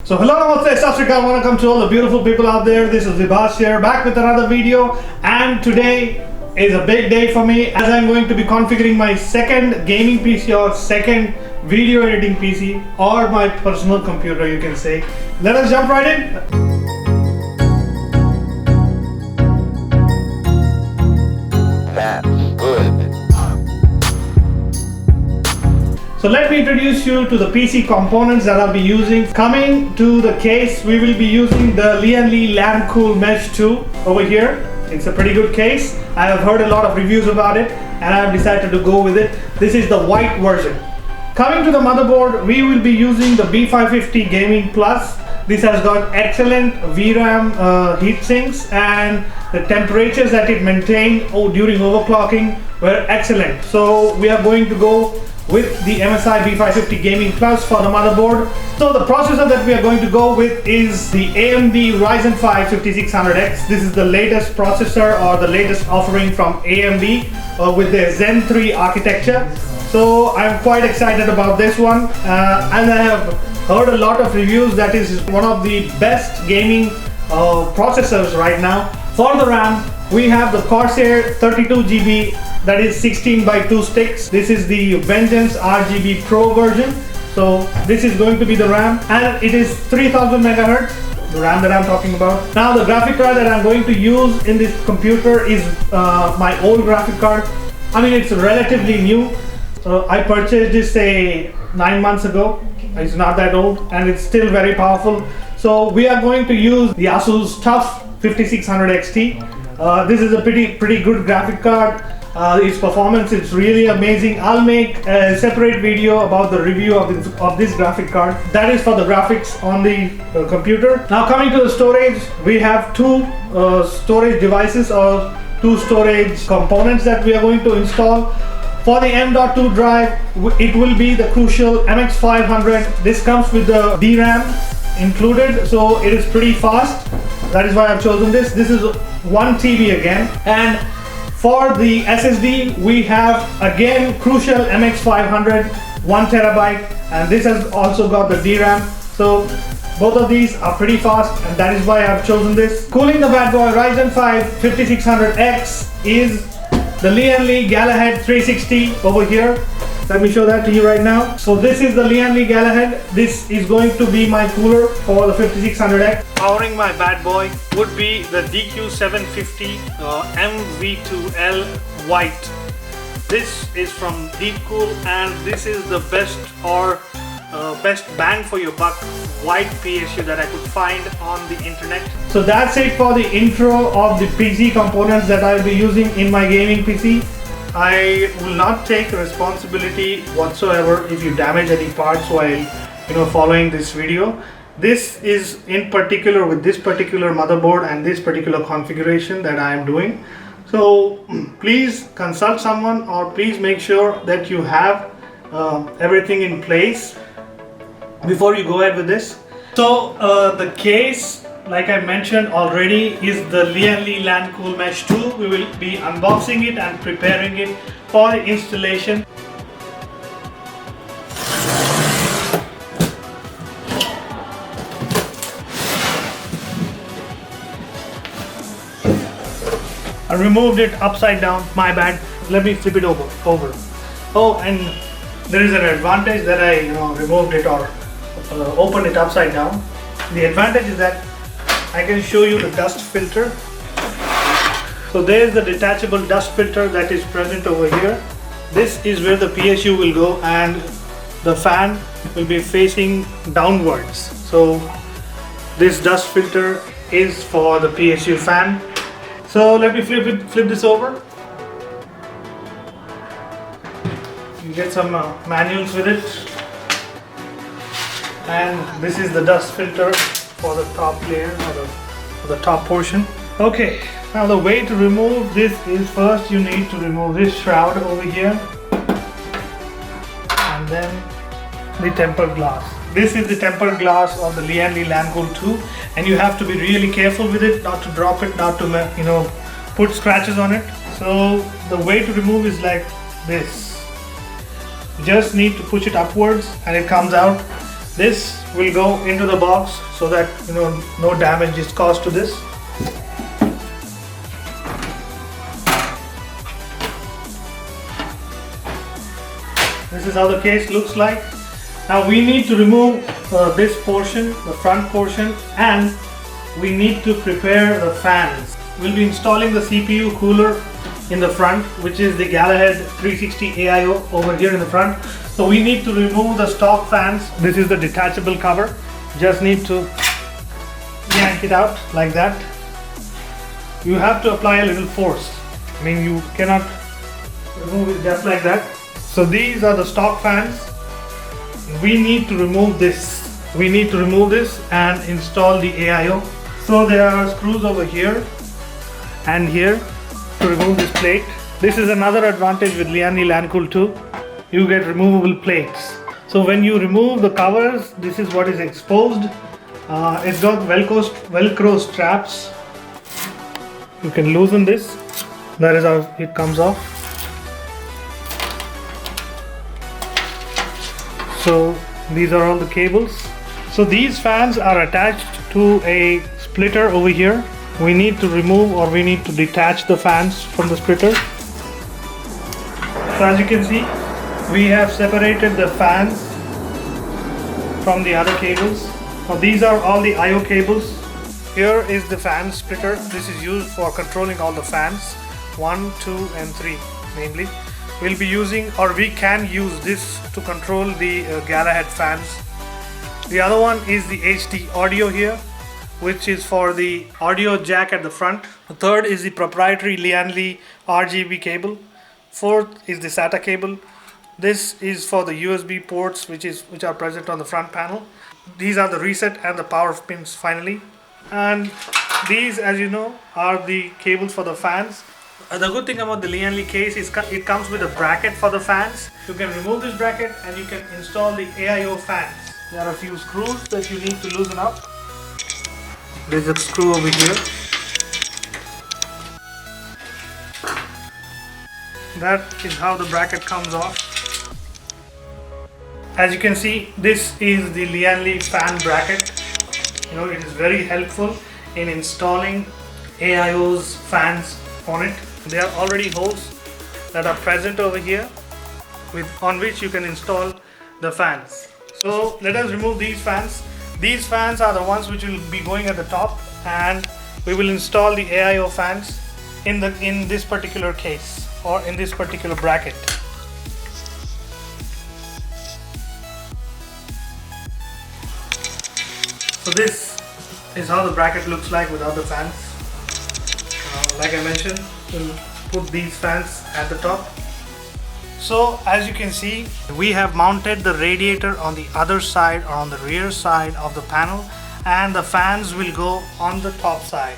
So hello, namaste, Africa. Welcome to all the beautiful people out there. This is Vibhas here, back with another video, and today is a big day for me as I'm going to be configuring my second gaming PC or second video editing PC or my personal computer, you can say. Let us jump right in. That's good. So let me introduce you to the PC components that I'll be using. Coming to the case, we will be using the Lian-Li Lancool Mesh 2 over here. It's a pretty good case. I have heard a lot of reviews about it and I have decided to go with it. This is the white version. Coming to the motherboard, we will be using the B550 Gaming Plus. This has got excellent VRAM heat sinks, and the temperatures that it maintained during overclocking were excellent. So we are going to go with the MSI B550 Gaming Plus for the motherboard. So the processor that we are going to go with is the AMD Ryzen 5 5600X. This is the latest processor or the latest offering from AMD with their Zen 3 architecture. So I'm quite excited about this one, and I have heard a lot of reviews that is one of the best gaming processors right now. For the RAM, we have the Corsair 32GB, that is 16 by 2 sticks. This is the Vengeance RGB Pro version. So this is going to be the RAM, and it is 3000 megahertz, the RAM that I'm talking about. Now the graphic card that I'm going to use in this computer is my old graphic card. I mean, it's relatively new. I purchased this say 9 months ago. It's not that old and it's still very powerful. So we are going to use the Asus TUF 5600 XT. This is a pretty good graphic card. Its performance is really amazing. I'll make a separate video about the review of this graphic card. That is for the graphics on the computer. Now coming to the storage, we have two storage devices or two storage components that we are going to install. For the M.2 drive, it will be the Crucial MX500. This comes with the DRAM included, so it is pretty fast. That is why I've chosen this. This is 1 TB again. And for the SSD, we have again Crucial MX500, 1 terabyte, and this has also got the DRAM. So both of these are pretty fast, and that is why I've chosen this. Cooling the bad boy Ryzen 5 5600X is the Lian-Li Galahad 360 over here. Let me show that to you right now. So this is the Lian-Li Galahad. This is going to be my cooler for the 5600X. Powering my bad boy would be the DQ750 MV2L White. This is from Lancool, and this is the best bang for your buck white PSU that I could find on the internet. So that's it for the intro of the PC components that I'll be using in my gaming PC. I will not take responsibility whatsoever if you damage any parts while following this video. This is in particular with this particular motherboard and this particular configuration that I am doing. So please consult someone, or please make sure that you have everything in place before you go ahead with this. So the case, like I mentioned already, is the Lian-Li Lancool Mesh 2. We will be unboxing it and preparing it for the installation. I removed it upside down, my bad. Let me flip it over. Oh, and there is an advantage that I removed it or opened it upside down. The advantage is that I can show you the dust filter. So there is the detachable dust filter that is present over here. This is where the PSU will go, and the fan will be facing downwards. So this dust filter is for the PSU fan. So let me flip this over. You get some manuals with it, and this is the dust filter for the top layer or the top portion. Okay, now the way to remove this is, first you need to remove this shroud over here, and then the tempered glass. This is the tempered glass of the Lian-Li Lancool 2, and you have to be really careful with it, not to drop it, not to put scratches on it. So the way to remove is like this. You just need to push it upwards and it comes out. This will go into the box so that no damage is caused to this. This is how the case looks like. Now we need to remove this portion, the front portion, and we need to prepare the fans. We'll be installing the CPU cooler in the front, which is the Galahad 360 AIO over here in the front. So we need to remove the stock fans. This is the detachable cover. Just need to yank it out like that. You have to apply a little force. I mean, you cannot remove it just like that. So these are the stock fans. We need to remove this. We need to remove this and install the AIO. So there are screws over here and here to remove this plate. This is another advantage with Lian-Li Lancool 2. You get removable plates. So when you remove the covers, this is what is exposed. It's got Velcro straps. You can loosen this. That is how it comes off. So these are all the cables. So these fans are attached to a splitter over here. We need to remove, or we need to detach the fans from the splitter. So as you can see, we have separated the fans from the other cables. Now these are all the IO cables. Here is the fan splitter. This is used for controlling all the fans, 1, 2 and 3 mainly. We'll be using, or we can use this to control the Galahad fans. The other one is the HD audio here, which is for the audio jack at the front. The third is the proprietary Lian-Li RGB cable. Fourth is the SATA cable. This is for the USB ports which are present on the front panel. These are the reset and the power pins finally. And these, as you know, are the cables for the fans. The good thing about the Lian-Li case is it comes with a bracket for the fans. You can remove this bracket and you can install the AIO fans. There are a few screws that you need to loosen up. There's a screw over here. That is how the bracket comes off. As you can see, this is the Lian-Li fan bracket. It is very helpful in installing AIO's fans on it. There are already holes that are present over here on which you can install the fans. So let us remove these fans. These fans are the ones which will be going at the top, and we will install the AIO fans in this particular case, or in this particular bracket. So this is how the bracket looks like without the fans. Like I mentioned, we'll put these fans at the top. So as you can see, we have mounted the radiator on the other side, or on the rear side of the panel, and the fans will go on the top side.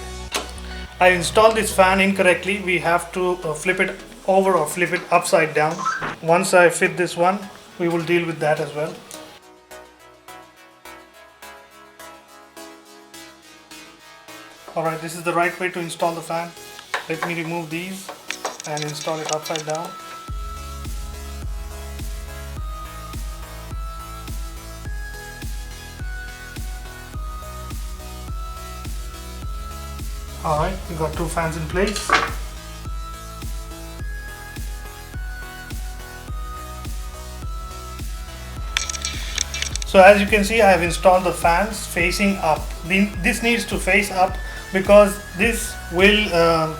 I installed this fan incorrectly. We have to flip it over or flip it upside down. Once I fit this one, we will deal with that as well. Alright, this is the right way to install the fan. Let me remove these and install it upside down. Alright, we got two fans in place. So as you can see, I have installed the fans facing up. This needs to face up because this will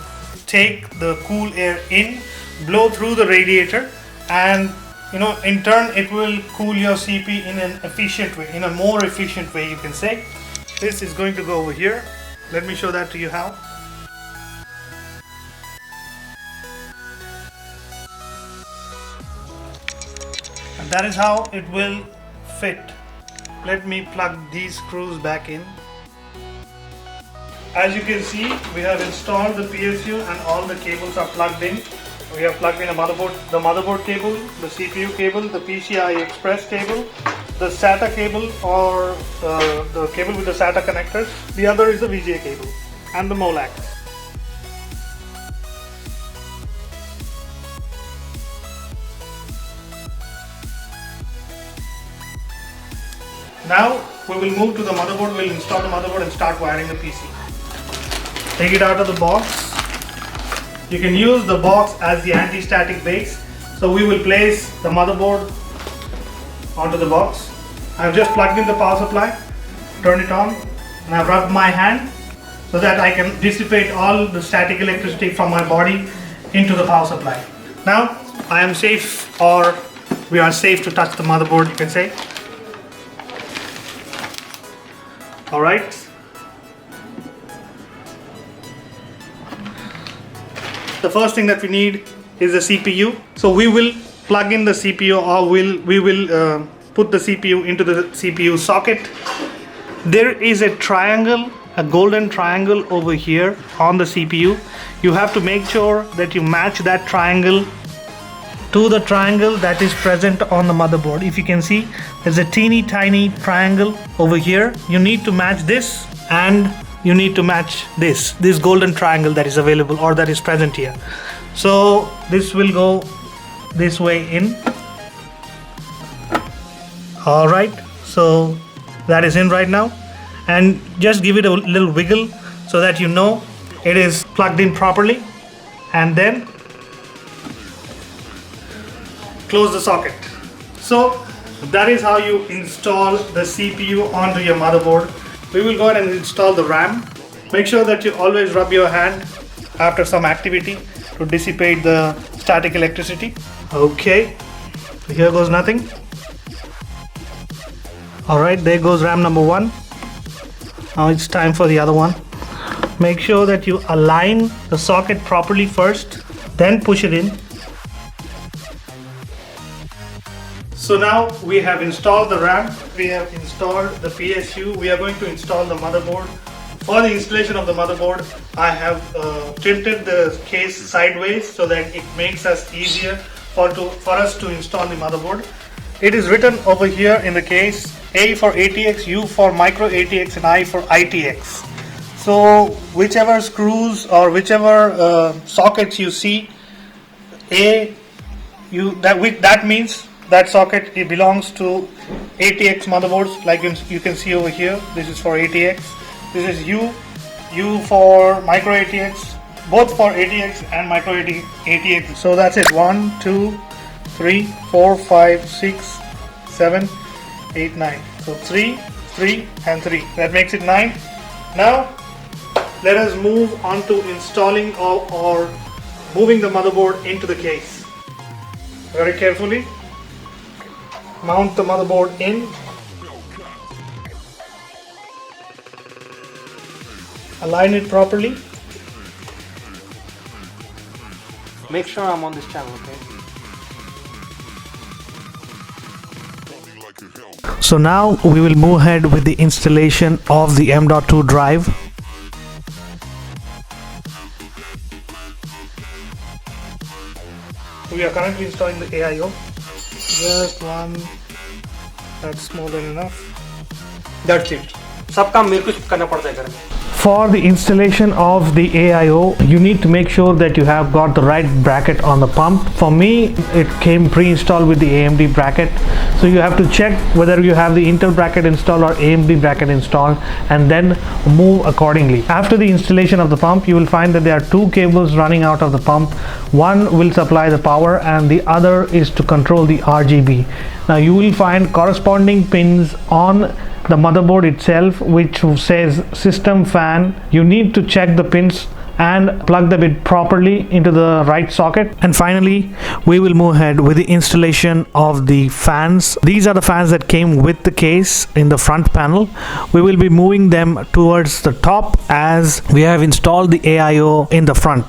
take the cool air in, blow through the radiator, and in turn it will cool your CP in an efficient way, in a more efficient way, you can say. This is going to go over here. Let me show that to you how. And that is how it will fit. Let me plug these screws back in. As you can see, we have installed the PSU and all the cables are plugged in. We have plugged in the motherboard cable, the CPU cable, the PCI Express cable, the SATA cable, or the cable with the SATA connectors. The other is the VGA cable and the Molex. Now we will move to the motherboard. We'll install the motherboard and start wiring the PC. Take it out of the box. You can use the box as the anti-static base. So we will place the motherboard onto the box. I've just plugged in the power supply, turned it on, and I've rubbed my hand so that I can dissipate all the static electricity from my body into the power supply. Now I am safe, or we are safe to touch the motherboard, you can say. Alright. The first thing that we need is the CPU. So we will plug in the CPU, or we will put the CPU into the CPU socket. There is a triangle, a golden triangle over here on the CPU. You have to make sure that you match that triangle to the triangle that is present on the motherboard. If you can see, there's a teeny tiny triangle over here. You need to match this, and you need to match this golden triangle that is available or that is present here. So this will go this way in. All right, so that is in right now, and just give it a little wiggle so that you know it is plugged in properly, and then close the socket. So that is how you install the CPU onto your motherboard. We will go ahead and install the RAM. Make sure that you always rub your hand after some activity to dissipate the static electricity. Okay, so here goes nothing. Alright, there goes RAM number 1. Now it's time for the other one. Make sure that you align the socket properly first, then push it in. So now we have installed the RAM, we have installed the PSU, we are going to install the motherboard. For the installation of the motherboard, I have tilted the case sideways so that it makes us easier for us to install the motherboard. It is written over here in the case, A for ATX, U for micro ATX, and I for ITX. So whichever screws or whichever sockets you see, that means that socket, it belongs to ATX motherboards, like you can see over here. This is for ATX. This is U for micro ATX, both for ATX and micro ATX. So that's it. 1, 2, 3, 4, 5, 6, 7, 8, 9. So 3, 3, and 3. That makes it 9. Now let us move on to installing or moving the motherboard into the case. Very carefully mount the motherboard in. Align it properly. Make sure I'm on this channel, okay? So now we will move ahead with the installation of the M.2 drive. We are currently installing the AIO. Just one, that's more than enough. That's it. सब काम मेरे को करना पड़ता है घर में. For the installation of the AIO, you need to make sure that you have got the right bracket on the pump. For me, it came pre-installed with the AMD bracket. So you have to check whether you have the Intel bracket installed or AMD bracket installed, and then move accordingly. After the installation of the pump, you will find that there are two cables running out of the pump. One will supply the power and the other is to control the RGB. Now you will find corresponding pins on the motherboard itself which says system fan. You need to check the pins and plug the bit properly into the right socket. And finally, we will move ahead with the installation of the fans. These are the fans that came with the case in the front panel. We will be moving them towards the top as we have installed the AIO in the front.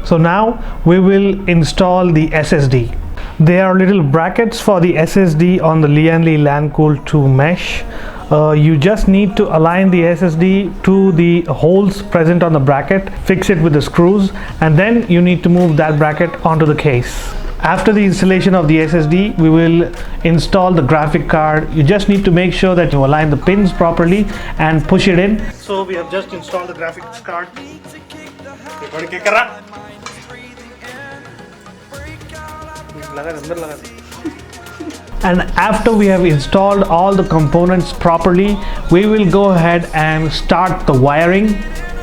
So now we will install the SSD. There are little brackets for the SSD on the Lian-Li Lancool 2 mesh. You just need to align the SSD to the holes present on the bracket, fix it with the screws, and then you need to move that bracket onto the case. After the installation of the SSD, we will install the graphic card. You just need to make sure that you align the pins properly and push it in. So we have just installed the graphics card. And after we have installed all the components properly, we will go ahead and start the wiring.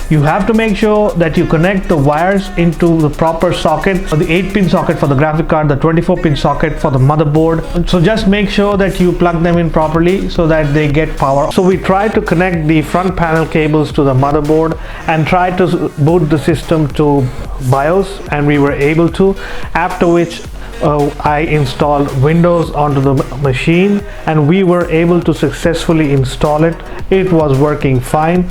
You have to make sure that you connect the wires into the proper socket, the 8-pin socket for the graphic card, the 24-pin socket for the motherboard. So just make sure that you plug them in properly so that they get power. So we tried to connect the front panel cables to the motherboard and try to boot the system to BIOS, and we were able to, after which I installed Windows onto the machine and we were able to successfully install it. It was working fine.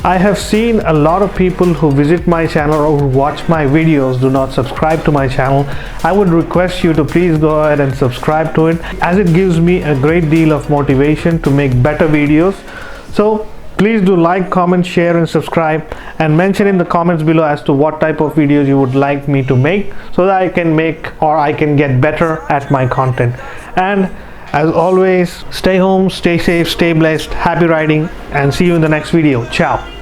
I have seen a lot of people who visit my channel or who watch my videos do not subscribe to my channel. I would request you to please go ahead and subscribe to it, as it gives me a great deal of motivation to make better videos. So please do like, comment, share and subscribe, and mention in the comments below as to what type of videos you would like me to make, so that I can make or I can get better at my content. And as always, stay home, stay safe, stay blessed, happy riding, and see you in the next video. Ciao.